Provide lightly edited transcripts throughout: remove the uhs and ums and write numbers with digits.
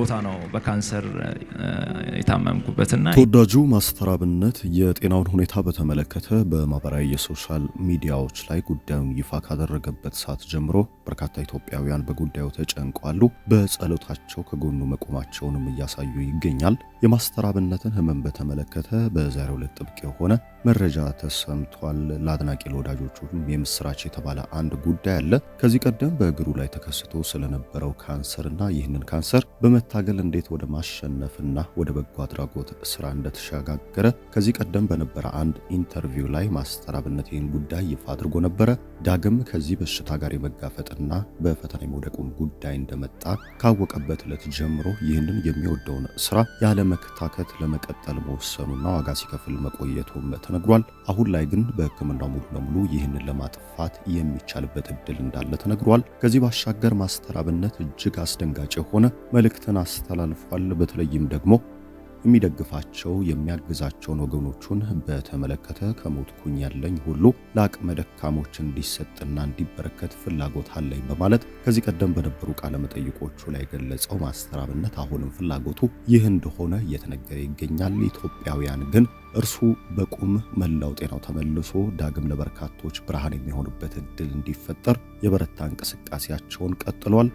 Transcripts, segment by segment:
ቦታ ነው በካንሰር የታመምኩበትና ተወዳጁ ማስተር አብነት የጤናውን ሁኔታ በተመለከተ በማህበራዊ የሶሻል ሚዲያዎች ላይ ጉዳዩን ይፋ ካደረገበት ሰዓት ጀምሮ በርካታ ኢትዮጵያውያን በጉዳዩ ተጨንቀዋል። በጸሎታቸው ከጎኑ መቆማቸውንም እያሳዩ ይገኛል። የማስተር አብነትን ህመም በተመለከተ በዛሬው ዕለት ጥብቅ የሆነ መረጃ ተሰምቷል። ለአድናቂ ለወዳጆቹ የምስራች የተባለ አንድ ጉዳይ አለ። ከዚህ ቀደም በእግሩ ላይ ተከስቶ ስለነበረው ካንሰርና ይህንን ካንሰር በመታገል እንዴት ወደ ማሸነፍና ወደ በጎ አድራጎት ስራ እንደተሸጋገረ ከዚህ ቀደም በነበረ አንድ ኢንተርቪው ላይ ማስተር አብነት ይህን ጉዳይ ይፋ አድርጎ ነበረ። ዳግም ከዚህ በሽታ ጋር የመጋፈጥና በፈተና የመውደቁን ጉዳይ እንደመጣ ካወቀበት ዕለት ጀምሮ ይህንን የሚወደውን ስራ ያለ መከታከት ለመቀጠል መወሰኑና ዋጋ ሲከፍል መቆየቱም ተነግሯል። አሁን ላይ ግን በሕክምናው ሙሉ ለሙሉ ይህንን ለማጥፋት የሚቻልበት እድል እንዳለ ተነግሯል። ከዚህ ባሻገር ማስተር አብነት እጅግ አስደንጋጭ የሆነ መልእክትን አስተላልፏል። በተለይም ደግሞ የሚደግፋቸው የሚያግዛቸውን ወገኖቹን በተመለከተ ከሞትኩኝ ያለኝ ሁሉ ለአቅመ ደካሞች እንዲሰጥና እንዲበረከት ፍላጎት አለኝ በማለት ከዚህ ቀደም በነበሩ ቃለ መጠይቆቹ ላይ ገለጸው። ማስተር አብነት አሁንም ፍላጎቱ ይህ እንደሆነ እየተነገረ ይገኛል። ኢትዮጵያውያን ግን እርሱ በቁም መላው ጤናው ተመልሶ ዳግም ለበርካቶች ብርሃን የሚሆንበት እድል እንዲፈጠር የበረታ እንቅስቃሴያቸውን ቀጥሏል።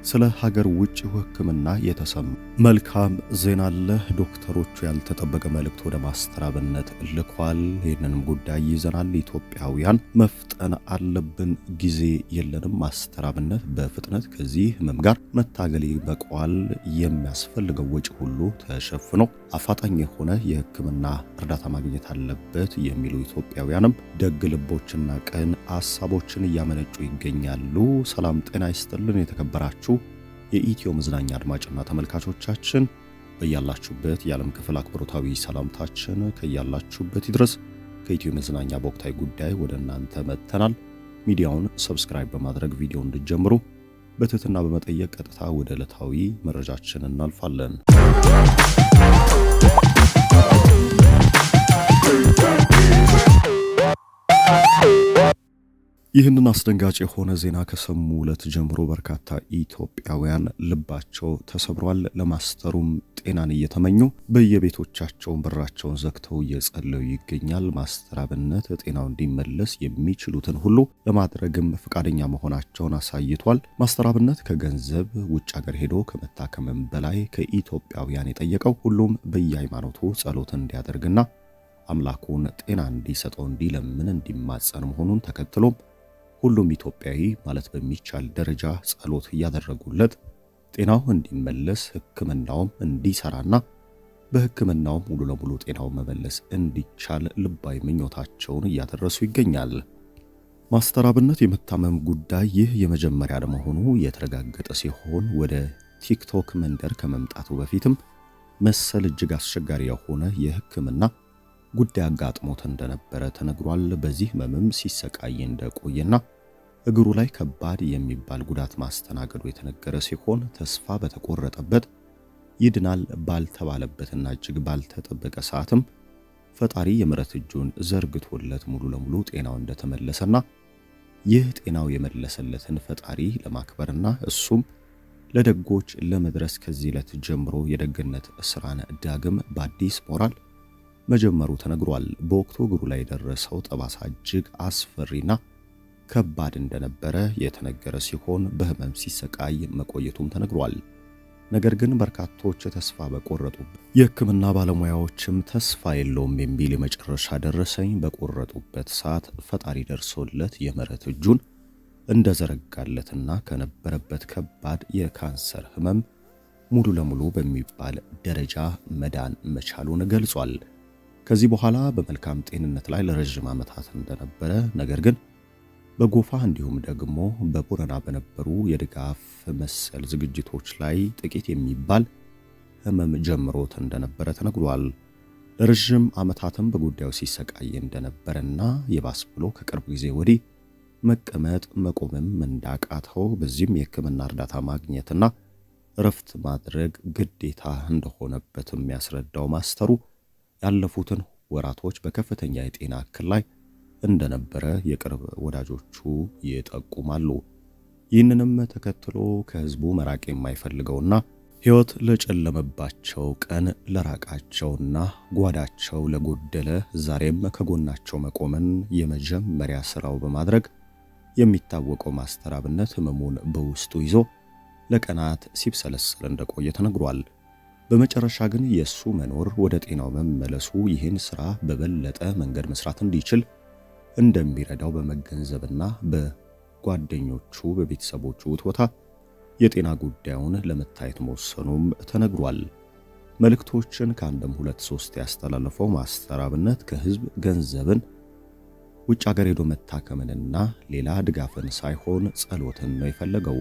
ስለ ሀገር ውጭ ሕክምና የተሰማ መልካም ዜና አለ። ዶክተሮቹ ያልተጠበቀ መልእክት ወደ ማስተር አብነት ልኳል። ይህንንም ጉዳይ ይዘናል። ኢትዮጵያውያን መፍጠን አለብን፣ ጊዜ የለንም። ማስተር አብነት በፍጥነት ከዚህ ህመም ጋር መታገል ይበቃዋል። የሚያስፈልገው ወጪ ሁሉ ተሸፍኖ አፋጣኝ የሆነ የሕክምና እርዳታ ማግኘት አለበት የሚሉ ኢትዮጵያውያንም ደግ ልቦችና ቅን ሐሳቦችን እያመነጩ ይገኛሉ። ሰላም ጤና ይስጥልን። የተከበራችሁ የኢትዮ መዝናኛ አድማጭና ተመልካቾቻችን በያላችሁበት የዓለም ክፍል አክብሮታዊ ሰላምታችን ከያላችሁበት ይድረስ። ከኢትዮ መዝናኛ በወቅታዊ ጉዳይ ወደ እናንተ መጥተናል። ሚዲያውን ሰብስክራይብ በማድረግ ቪዲዮ እንድትጀምሩ በትህትና በመጠየቅ ቀጥታ ወደ ዕለታዊ መረጃችን እናልፋለን። ይህንን አስደንጋጭ የሆነ ዜና ከሰሙ ዕለት ጀምሮ በርካታ ኢትዮጵያውያን ልባቸው ተሰብሯል። ለማስተሩም ጤናን እየተመኙ በየቤቶቻቸው በራቸውን ዘግተው እየጸለዩ ይገኛል። ማስተር አብነት ጤናው እንዲመለስ የሚችሉትን ሁሉ ለማድረግም ፈቃደኛ መሆናቸውን አሳይቷል። ማስተር አብነት ከገንዘብ ውጭ ሀገር ሄዶ ከመታከምም በላይ ከኢትዮጵያውያን የጠየቀው ሁሉም በየሃይማኖቱ ጸሎት እንዲያደርግና አምላኩን ጤና እንዲሰጠው እንዲለምን እንዲማጸን መሆኑን ተከትሎም ሁሉም ኢትዮጵያዊ ማለት በሚቻል ደረጃ ጸሎት እያደረጉለት ጤናው እንዲመለስ ሕክምናውም እንዲሰራና በሕክምናውም ሙሉ ለሙሉ ጤናው መመለስ እንዲቻል ልባዊ ምኞታቸውን እያደረሱ ይገኛል። ማስተር አብነት የመታመም ጉዳይ ይህ የመጀመሪያ ለመሆኑ የተረጋገጠ ሲሆን ወደ ቲክቶክ መንደር ከመምጣቱ በፊትም መሰል እጅግ አስቸጋሪ የሆነ የሕክምና ጉዳይ አጋጥሞት እንደነበረ ተነግሯል። በዚህ ህመምም ሲሰቃይ እንደቆየና እግሩ ላይ ከባድ የሚባል ጉዳት ማስተናገዱ የተነገረ ሲሆን ተስፋ በተቆረጠበት ይድናል ባልተባለበትና እጅግ ባልተጠበቀ ሰዓትም ፈጣሪ የምሕረት እጁን ዘርግቶለት ሙሉ ለሙሉ ጤናው እንደተመለሰና ይህ ጤናው የመለሰለትን ፈጣሪ ለማክበርና እሱም ለደጎች ለመድረስ ከዚህ ዕለት ጀምሮ የደግነት ስራን ዳግም በአዲስ ሞራል መጀመሩ ተነግሯል። በወቅቱ እግሩ ላይ የደረሰው ጠባሳ እጅግ አስፈሪና ከባድ እንደነበረ የተነገረ ሲሆን በህመም ሲሰቃይ መቆየቱም ተነግሯል። ነገር ግን በርካቶች ተስፋ በቆረጡበት የሕክምና ባለሙያዎችም ተስፋ የለውም የሚል የመጨረሻ ደረሰኝ በቆረጡበት ሰዓት ፈጣሪ ደርሶለት የምሕረት እጁን እንደዘረጋለትና ከነበረበት ከባድ የካንሰር ህመም ሙሉ ለሙሉ በሚባል ደረጃ መዳን መቻሉን ገልጿል። ከዚህ በኋላ በመልካም ጤንነት ላይ ለረጅም ዓመታት እንደነበረ ነገር ግን በጎፋ እንዲሁም ደግሞ በቦረና በነበሩ የድጋፍ መሰል ዝግጅቶች ላይ ጥቂት የሚባል ህመም ጀምሮት እንደነበረ ተነግሯል። ለረጅም ዓመታትም በጉዳዩ ሲሰቃይ እንደነበረና የባስ ብሎ ከቅርብ ጊዜ ወዲህ መቀመጥ መቆምም እንዳቃተው በዚህም የሕክምና እርዳታ ማግኘትና እረፍት ማድረግ ግዴታ እንደሆነበትም ያስረዳው ማስተሩ ያለፉትን ወራቶች በከፍተኛ የጤና እክል ላይ እንደነበረ የቅርብ ወዳጆቹ ይጠቁማሉ። ይህንንም ተከትሎ ከህዝቡ መራቅ የማይፈልገውና ሕይወት ለጨለመባቸው ቀን ለራቃቸውና ጓዳቸው ለጎደለ ዛሬም ከጎናቸው መቆምን የመጀመሪያ ሥራው በማድረግ የሚታወቀው ማስተር አብነት ሕመሙን በውስጡ ይዞ ለቀናት ሲብሰለሰል እንደቆየ ተነግሯል። በመጨረሻ ግን የሱ መኖር ወደ ጤናው መመለሱ ይህን ሥራ በበለጠ መንገድ መስራት እንዲችል እንደሚረዳው በመገንዘብና በጓደኞቹ በቤተሰቦቹ ውትወታ የጤና ጉዳዩን ለመታየት መወሰኑም ተነግሯል። መልእክቶችን ከአንድም 2-3 ያስተላለፈው ማስተር አብነት ከህዝብ ገንዘብን ውጭ ሀገር ሄዶ መታከምንና ሌላ ድጋፍን ሳይሆን ጸሎትን ነው የፈለገው።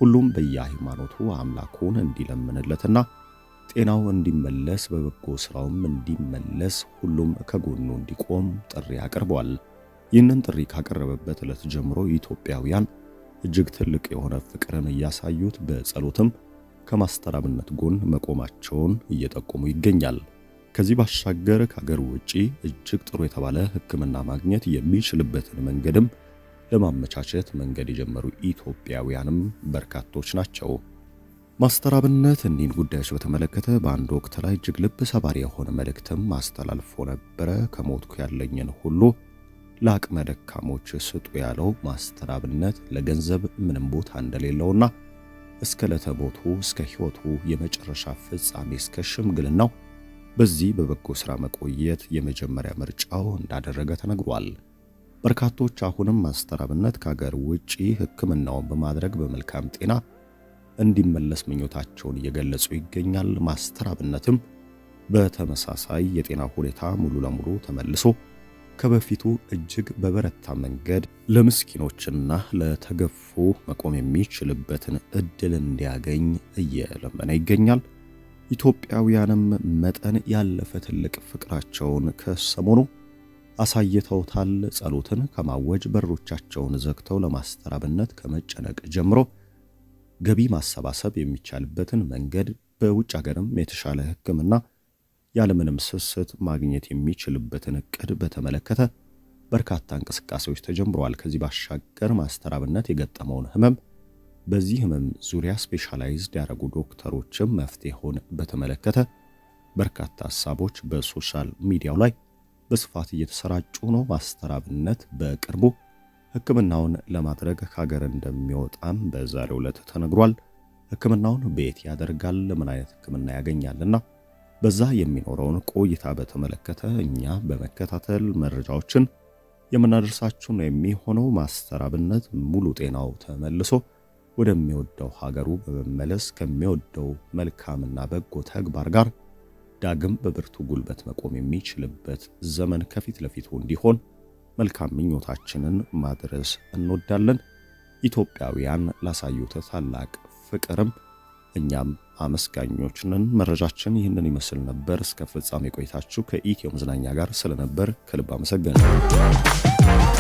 ሁሉም በየሃይማኖቱ አምላኩን እንዲለምንለትና ጤናው እንዲመለስ በበጎ ስራውም እንዲመለስ ሁሉም ከጎኑ እንዲቆም ጥሪ አቅርቧል። ይህንን ጥሪ ካቀረበበት ዕለት ጀምሮ ኢትዮጵያውያን እጅግ ትልቅ የሆነ ፍቅርን እያሳዩት በጸሎትም ከማስተር አብነት ጎን መቆማቸውን እየጠቆሙ ይገኛል። ከዚህ ባሻገር ከሀገር ውጪ እጅግ ጥሩ የተባለ ሕክምና ማግኘት የሚችልበትን መንገድም ለማመቻቸት መንገድ የጀመሩ ኢትዮጵያውያንም በርካቶች ናቸው። ማስተር አብነት እኒህን ጉዳዮች በተመለከተ በአንድ ወቅት ላይ እጅግ ልብ ሰባሪ የሆነ መልእክትም አስተላልፎ ነበረ። ከሞትኩ ያለኝን ሁሉ ለአቅመ ደካሞች ስጡ ያለው ማስተር አብነት ለገንዘብ ምንም ቦታ እንደሌለውና እስከ ለተሞቱ እስከ ሕይወቱ የመጨረሻ ፍጻሜ እስከ ሽምግልናው በዚህ በበጎ ሥራ መቆየት የመጀመሪያ ምርጫው እንዳደረገ ተነግሯል። በርካቶች አሁንም ማስተር አብነት ከሀገር ውጪ ሕክምናውን በማድረግ በመልካም ጤና እንዲመለስ ምኞታቸውን እየገለጹ ይገኛል። ማስተር አብነትም በተመሳሳይ የጤና ሁኔታ ሙሉ ለሙሉ ተመልሶ ከበፊቱ እጅግ በበረታ መንገድ ለምስኪኖችና ለተገፉ መቆም የሚችልበትን እድል እንዲያገኝ እየለመነ ይገኛል። ኢትዮጵያውያንም መጠን ያለፈ ትልቅ ፍቅራቸውን ከሰሞኑ አሳይተውታል። ጸሎትን ከማወጅ በሮቻቸውን ዘግተው ለማስተር አብነት ከመጨነቅ ጀምሮ ገቢ ማሰባሰብ የሚቻልበትን መንገድ በውጭ ሀገርም የተሻለ ሕክምና ያለምንም ስስት ማግኘት የሚችልበትን እቅድ በተመለከተ በርካታ እንቅስቃሴዎች ተጀምረዋል። ከዚህ ባሻገር ማስተር አብነት የገጠመውን ህመም በዚህ ህመም ዙሪያ ስፔሻላይዝድ ያደረጉ ዶክተሮችም መፍትሄውን በተመለከተ በርካታ ሐሳቦች በሶሻል ሚዲያው ላይ በስፋት እየተሰራጩ ነው። ማስተር አብነት በቅርቡ ሕክምናውን ለማድረግ ከሀገር እንደሚወጣም በዛሬው ዕለት ተነግሯል። ሕክምናውን በየት ያደርጋል፣ ምን አይነት ሕክምና ያገኛልና በዛ የሚኖረውን ቆይታ በተመለከተ እኛ በመከታተል መረጃዎችን የምናደርሳችሁ ነው የሚሆነው። ማስተር አብነት ሙሉ ጤናው ተመልሶ ወደሚወደው ሀገሩ በመመለስ ከሚወደው መልካምና በጎ ተግባር ጋር ዳግም በብርቱ ጉልበት መቆም የሚችልበት ዘመን ከፊት ለፊቱ እንዲሆን መልካም ምኞታችንን ማድረስ እንወዳለን። ኢትዮጵያውያን ላሳዩት ታላቅ ፍቅርም እኛም አመስጋኞች ነን። መረጃችን ይህንን ይመስል ነበር። እስከ ፍጻሜ ቆይታችሁ ከኢትዮ መዝናኛ ጋር ስለነበር ከልብ አመሰግናለሁ።